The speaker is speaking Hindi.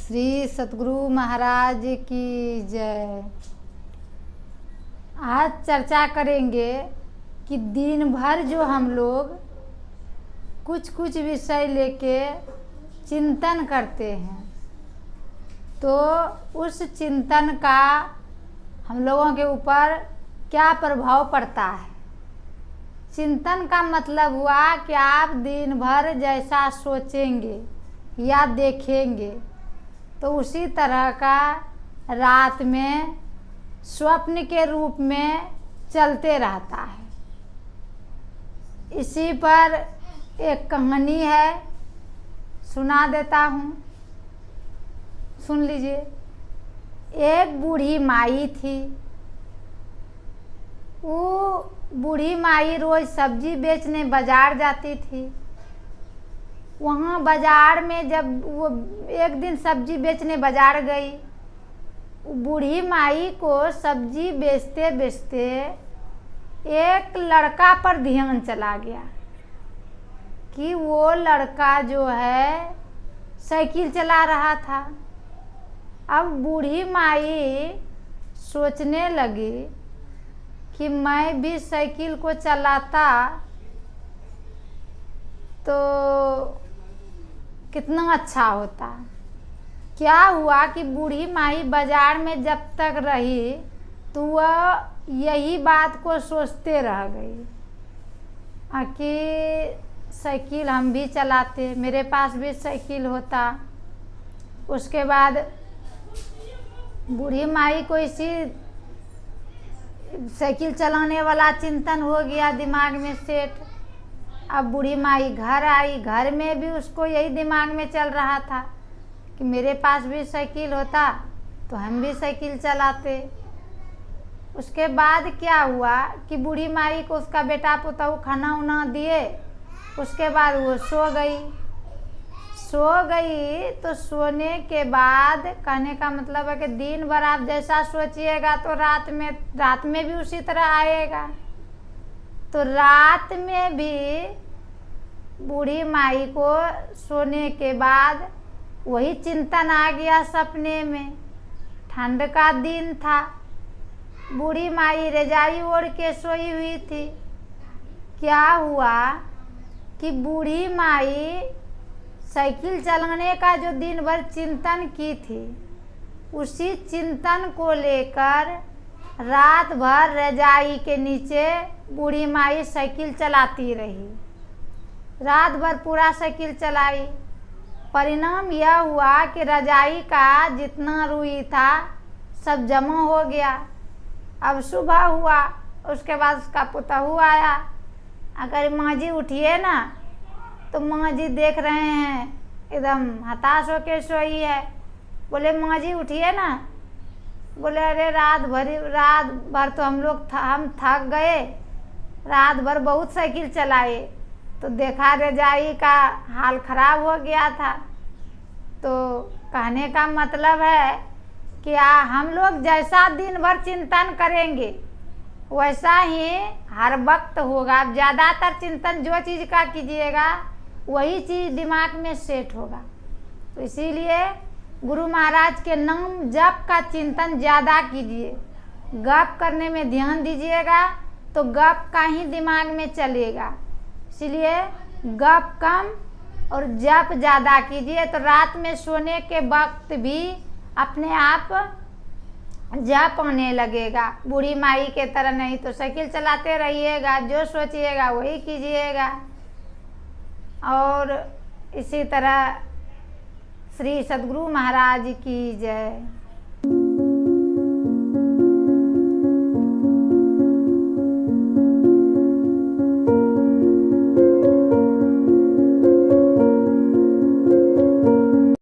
श्री सतगुरु महाराज की जय। आज चर्चा करेंगे कि दिन भर जो हम लोग कुछ कुछ विषय लेके चिंतन करते हैं, तो उस चिंतन का हम लोगों के ऊपर क्या प्रभाव पड़ता है। चिंतन का मतलब हुआ कि आप दिन भर जैसा सोचेंगे या देखेंगे तो उसी तरह का रात में स्वप्न के रूप में चलते रहता है। इसी पर एक कहानी है, सुना देता हूँ, सुन लीजिए। एक बूढ़ी माई थी। वो बूढ़ी माई रोज सब्जी बेचने बाजार जाती थी। वहाँ बाजार में जब वो एक दिन सब्जी बेचने बाजार गई, बूढ़ी माई को सब्जी बेचते बेचते एक लड़का पर ध्यान चला गया कि वो लड़का जो है साइकिल चला रहा था। अब बूढ़ी माई सोचने लगी कि मैं भी साइकिल को चलाता तो कितना अच्छा होता। क्या हुआ कि बूढ़ी माई बाजार में जब तक रही तो वह यही बात को सोचते रह गई कि साइकिल हम भी चलाते, मेरे पास भी साइकिल होता। उसके बाद बूढ़ी माई को इसी साइकिल चलाने वाला चिंतन हो गया दिमाग में सेट। अब बूढ़ी माई घर आई, घर में भी उसको यही दिमाग में चल रहा था कि मेरे पास भी साइकिल होता तो हम भी साइकिल चलाते। उसके बाद क्या हुआ कि बूढ़ी माई को उसका बेटा पोता खाना उना दिए। उसके बाद वो सो गई। तो सोने के बाद कहने का मतलब है कि दिन भर आप जैसा सोचिएगा तो रात में भी उसी तरह आएगा। तो रात में भी बूढ़ी माई को सोने के बाद वही चिंतन आ गया सपने में। ठंड का दिन था, बूढ़ी माई रजाई ओढ़ के सोई हुई थी। क्या हुआ कि बूढ़ी माई साइकिल चलाने का जो दिन भर चिंतन की थी, उसी चिंतन को लेकर रात भर रजाई के नीचे बूढ़ी माई साइकिल चलाती रही। रात भर पूरा साइकिल चलाई। परिणाम यह हुआ कि रजाई का जितना रुई था सब जमा हो गया। अब सुबह हुआ, उसके बाद उसका पुतहू आया। अगर माँ जी उठिए ना, तो माँ जी देख रहे हैं एकदम हताश होके सोई है। बोले माँ जी उठिए ना। बोले अरे रात भर तो हम थक गए, रात भर बहुत साइकिल चलाए तो देखा रजाई का हाल खराब हो गया था। तो कहने का मतलब है कि हम लोग जैसा दिन भर चिंतन करेंगे वैसा ही हर वक्त होगा। आप ज़्यादातर चिंतन जो चीज़ का कीजिएगा वही चीज़ दिमाग में सेट होगा। तो इसीलिए गुरु महाराज के नाम जप का चिंतन ज़्यादा कीजिए। गप करने में ध्यान दीजिएगा तो गप का ही दिमाग में चलेगा। इसलिए गप कम और जप ज़्यादा कीजिए, तो रात में सोने के वक्त भी अपने आप जप आने लगेगा। बूढ़ी माई के तरह नहीं तो साइकिल चलाते रहिएगा, जो सोचिएगा वही कीजिएगा। और इसी तरह श्री सतगुरु महाराज की जय।